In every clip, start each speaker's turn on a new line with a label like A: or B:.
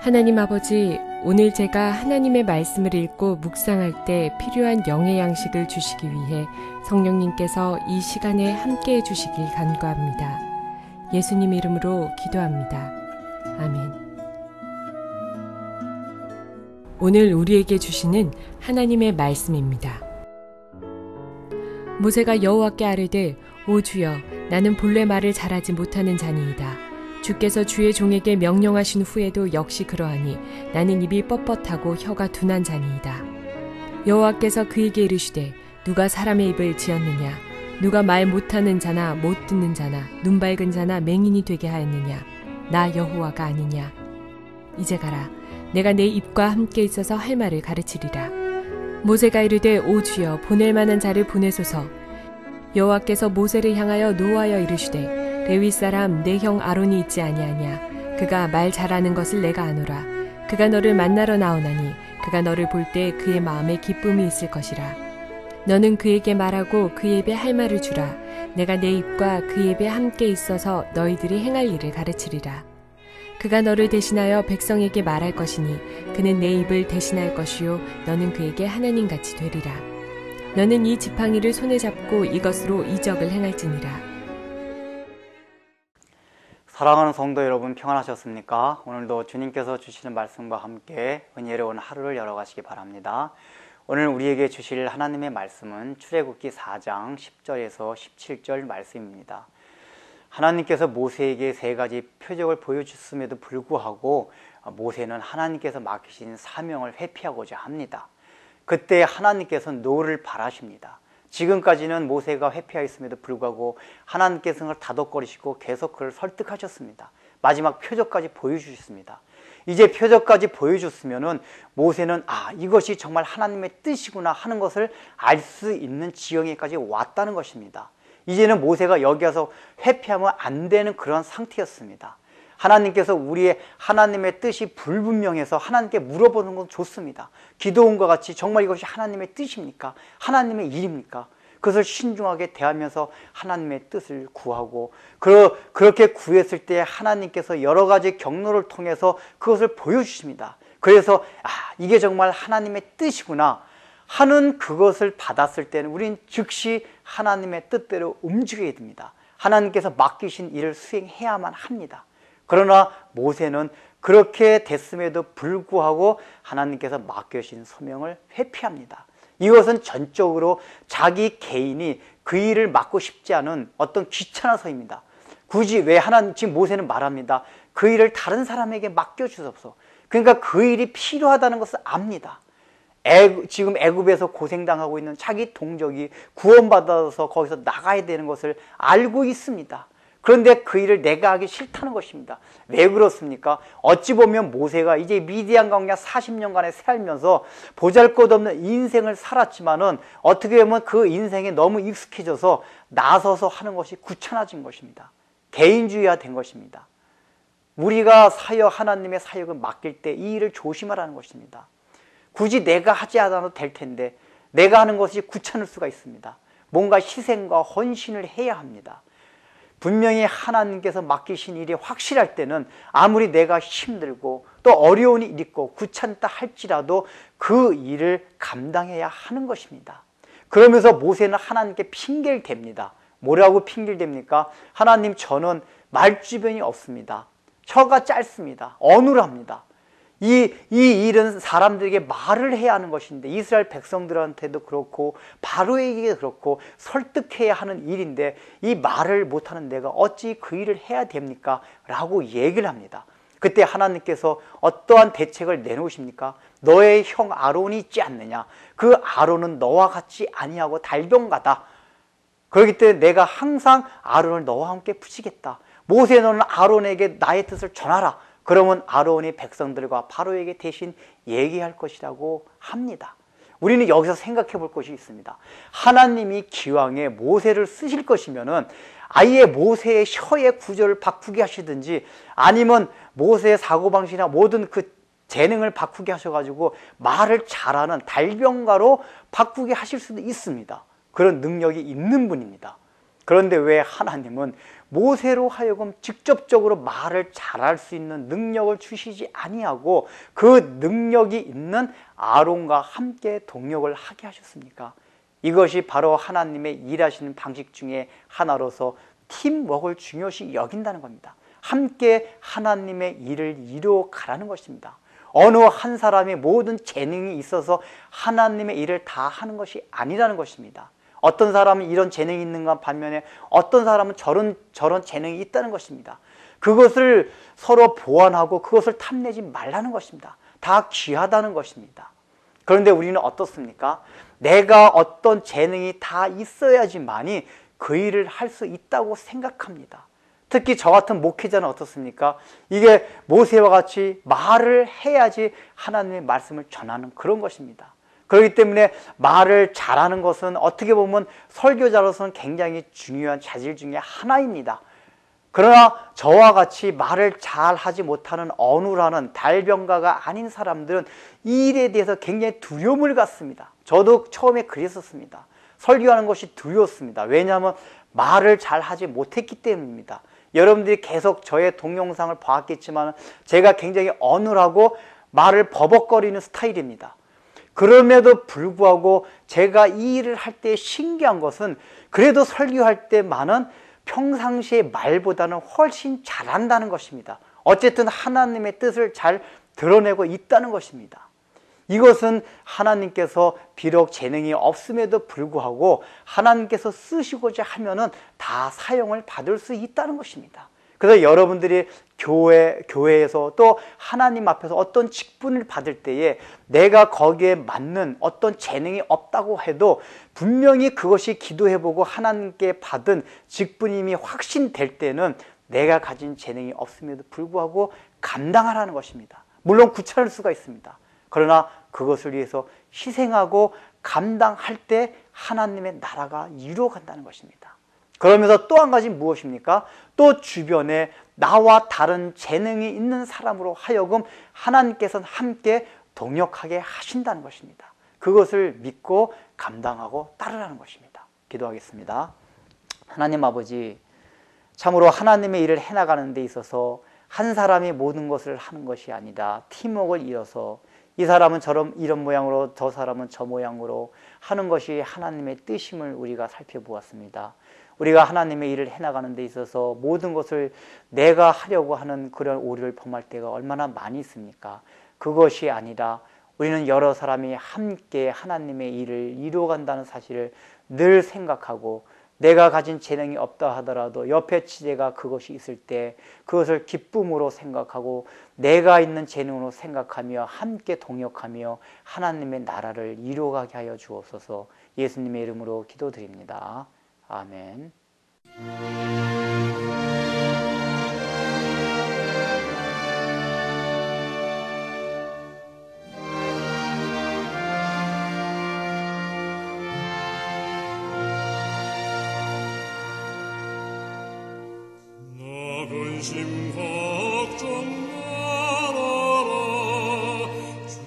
A: 하나님 아버지, 오늘 제가 하나님의 말씀을 읽고 묵상할 때 필요한 영의 양식을 주시기 위해 성령님께서 이 시간에 함께해 주시길 간구합니다. 예수님 이름으로 기도합니다. 아멘. 오늘 우리에게 주시는 하나님의 말씀입니다. 모세가 여호와께 아뢰되 오 주여, 나는 본래 말을 잘하지 못하는 자니이다. 주께서 주의 종에게 명령하신 후에도 역시 그러하니 나는 입이 뻣뻣하고 혀가 둔한 자니이다. 여호와께서 그에게 이르시되 누가 사람의 입을 지었느냐? 누가 말 못하는 자나 못 듣는 자나 눈 밝은 자나 맹인이 되게 하였느냐? 나 여호와가 아니냐? 이제 가라. 내가 내 입과 함께 있어서 할 말을 가르치리라. 모세가 이르되 오 주여, 보낼 만한 자를 보내소서. 여호와께서 모세를 향하여 노하여 이르시되 레위 사람 내 형 아론이 있지 아니하냐? 그가 말 잘하는 것을 내가 아노라. 그가 너를 만나러 나오나니 그가 너를 볼 때 그의 마음에 기쁨이 있을 것이라. 너는 그에게 말하고 그의 입에 할 말을 주라. 내가 내 입과 그의 입에 함께 있어서 너희들이 행할 일을 가르치리라. 그가 너를 대신하여 백성에게 말할 것이니 그는 내 입을 대신할 것이요 너는 그에게 하나님같이 되리라. 너는 이 지팡이를 손에 잡고 이것으로 이적을 행할지니라.
B: 사랑하는 성도 여러분, 평안하셨습니까? 오늘도 주님께서 주시는 말씀과 함께 은혜로운 하루를 열어가시기 바랍니다. 오늘 우리에게 주실 하나님의 말씀은 출애굽기 4장 10절에서 17절 말씀입니다. 하나님께서 모세에게 세 가지 표적을 보여주셨음에도 불구하고 모세는 하나님께서 맡기신 사명을 회피하고자 합니다. 그때 하나님께서는 노를 바라십니다. 지금까지는 모세가 회피하였음에도 불구하고 하나님께서는 그걸 다독거리시고 계속 그를 설득하셨습니다. 마지막 표적까지 보여주셨습니다. 이제 표적까지 보여줬으면은 모세는 이것이 정말 하나님의 뜻이구나 하는 것을 알 수 있는 지경에까지 왔다는 것입니다. 이제는 모세가 여기 와서 회피하면 안 되는 그런 상태였습니다. 하나님께서 우리의 하나님의 뜻이 불분명해서 하나님께 물어보는 건 좋습니다. 기도원과 같이 정말 이것이 하나님의 뜻입니까? 하나님의 일입니까? 그것을 신중하게 대하면서 하나님의 뜻을 구하고 그렇게 구했을 때 하나님께서 여러 가지 경로를 통해서 그것을 보여주십니다. 그래서 이게 정말 하나님의 뜻이구나 하는 그것을 받았을 때는 우리는 즉시 하나님의 뜻대로 움직여야 됩니다. 하나님께서 맡기신 일을 수행해야만 합니다. 그러나 모세는 그렇게 됐음에도 불구하고 하나님께서 맡겨주신 소명을 회피합니다. 이것은 전적으로 자기 개인이 그 일을 맡고 싶지 않은 어떤 귀찮아서입니다. 굳이 왜 지금 모세는 말합니다. 그 일을 다른 사람에게 맡겨주소서. 그러니까 그 일이 필요하다는 것을 압니다. 지금 애굽에서 고생당하고 있는 자기 동족이 구원받아서 거기서 나가야 되는 것을 알고 있습니다. 그런데 그 일을 내가 하기 싫다는 것입니다. 왜 그렇습니까? 어찌 보면 모세가 이제 미디안 광야 40년간에 살면서 보잘것없는 인생을 살았지만은 어떻게 보면 그 인생에 너무 익숙해져서 나서서 하는 것이 귀찮아진 것입니다. 개인주의화 된 것입니다. 우리가 하나님의 사역을 맡길 때 이 일을 조심하라는 것입니다. 굳이 내가 하지 않아도 될 텐데 내가 하는 것이 귀찮을 수가 있습니다. 뭔가 희생과 헌신을 해야 합니다. 분명히 하나님께서 맡기신 일이 확실할 때는 아무리 내가 힘들고 또 어려운 일이 있고 귀찮다 할지라도 그 일을 감당해야 하는 것입니다. 그러면서 모세는 하나님께 핑계를 댑니다. 뭐라고 핑계를 댑니까? 하나님, 저는 말주변이 없습니다. 혀가 짧습니다. 어눌합니다. 이 일은 사람들에게 말을 해야 하는 것인데 이스라엘 백성들한테도 그렇고 바로에게 그렇고 설득해야 하는 일인데 이 말을 못하는 내가 어찌 그 일을 해야 됩니까? 라고 얘기를 합니다. 그때 하나님께서 어떠한 대책을 내놓으십니까? 너의 형 아론이 있지 않느냐? 그 아론은 너와 같이 아니하고 달병가다. 그렇기 때문에 내가 항상 아론을 너와 함께 붙이겠다. 모세, 너는 아론에게 나의 뜻을 전하라. 그러면 아론이 백성들과 바로에게 대신 얘기할 것이라고 합니다. 우리는 여기서 생각해 볼 것이 있습니다. 하나님이 기왕에 모세를 쓰실 것이면은 아예 모세의 혀의 구조를 바꾸게 하시든지 아니면 모세의 사고방식이나 모든 그 재능을 바꾸게 하셔가지고 말을 잘하는 달병가로 바꾸게 하실 수도 있습니다. 그런 능력이 있는 분입니다. 그런데 왜 하나님은 모세로 하여금 직접적으로 말을 잘할 수 있는 능력을 주시지 아니하고 그 능력이 있는 아론과 함께 동역을 하게 하셨습니까? 이것이 바로 하나님의 일하시는 방식 중에 하나로서 팀워크를 중요시 여긴다는 겁니다. 함께 하나님의 일을 이루어 가라는 것입니다. 어느 한 사람의 모든 재능이 있어서 하나님의 일을 다 하는 것이 아니라는 것입니다. 어떤 사람은 이런 재능이 있는가 반면에 어떤 사람은 저런 재능이 있다는 것입니다. 그것을 서로 보완하고 그것을 탐내지 말라는 것입니다. 다 귀하다는 것입니다. 그런데 우리는 어떻습니까? 내가 어떤 재능이 다 있어야지만이 그 일을 할 수 있다고 생각합니다. 특히 저 같은 목회자는 어떻습니까? 이게 모세와 같이 말을 해야지 하나님의 말씀을 전하는 그런 것입니다. 그렇기 때문에 말을 잘하는 것은 어떻게 보면 설교자로서는 굉장히 중요한 자질 중에 하나입니다. 그러나 저와 같이 말을 잘하지 못하는 어눌하는 달변가가 아닌 사람들은 이 일에 대해서 굉장히 두려움을 갖습니다. 저도 처음에 그랬었습니다. 설교하는 것이 두려웠습니다. 왜냐하면 말을 잘하지 못했기 때문입니다. 여러분들이 계속 저의 동영상을 봤겠지만 제가 굉장히 어눌하고 말을 버벅거리는 스타일입니다. 그럼에도 불구하고 제가 이 일을 할 때 신기한 것은 그래도 설교할 때만은 평상시의 말보다는 훨씬 잘한다는 것입니다. 어쨌든 하나님의 뜻을 잘 드러내고 있다는 것입니다. 이것은 하나님께서 비록 재능이 없음에도 불구하고 하나님께서 쓰시고자 하면은 다 사용을 받을 수 있다는 것입니다. 그래서 여러분들이 교회에서 또 하나님 앞에서 어떤 직분을 받을 때에 내가 거기에 맞는 어떤 재능이 없다고 해도 분명히 그것이 기도해보고 하나님께 받은 직분임이 확신될 때는 내가 가진 재능이 없음에도 불구하고 감당하라는 것입니다. 물론 구차할 수가 있습니다. 그러나 그것을 위해서 희생하고 감당할 때 하나님의 나라가 이루어간다는 것입니다. 그러면서 또 한 가지 무엇입니까? 또 주변에 나와 다른 재능이 있는 사람으로 하여금 하나님께서는 함께 동역하게 하신다는 것입니다. 그것을 믿고 감당하고 따르라는 것입니다. 기도하겠습니다. 하나님 아버지, 참으로 하나님의 일을 해나가는 데 있어서 한 사람이 모든 것을 하는 것이 아니다. 팀워크를 이뤄서 이 사람은 이런 모양으로 저 사람은 저 모양으로 하는 것이 하나님의 뜻임을 우리가 살펴보았습니다. 우리가 하나님의 일을 해나가는 데 있어서 모든 것을 내가 하려고 하는 그런 오류를 범할 때가 얼마나 많이 있습니까? 그것이 아니라 우리는 여러 사람이 함께 하나님의 일을 이루어간다는 사실을 늘 생각하고 내가 가진 재능이 없다 하더라도 옆에 지체가 그것이 있을 때 그것을 기쁨으로 생각하고 내가 있는 재능으로 생각하며 함께 동역하며 하나님의 나라를 이루어가게 하여 주옵소서. 예수님의 이름으로 기도드립니다. 아멘.
C: 근심 걱정 말아라 주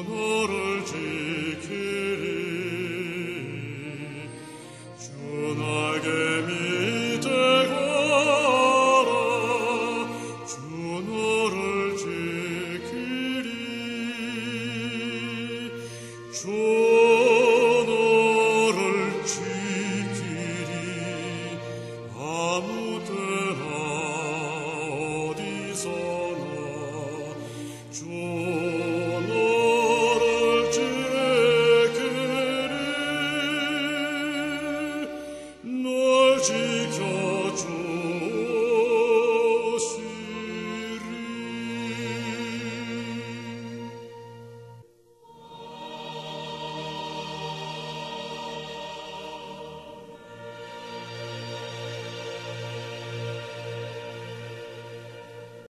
C: 너를 지키리 주 나에게 밑에 가라 주 너를 지키리 주 너를 지키리 아무 때나 주 너를 지키리 널 지켜주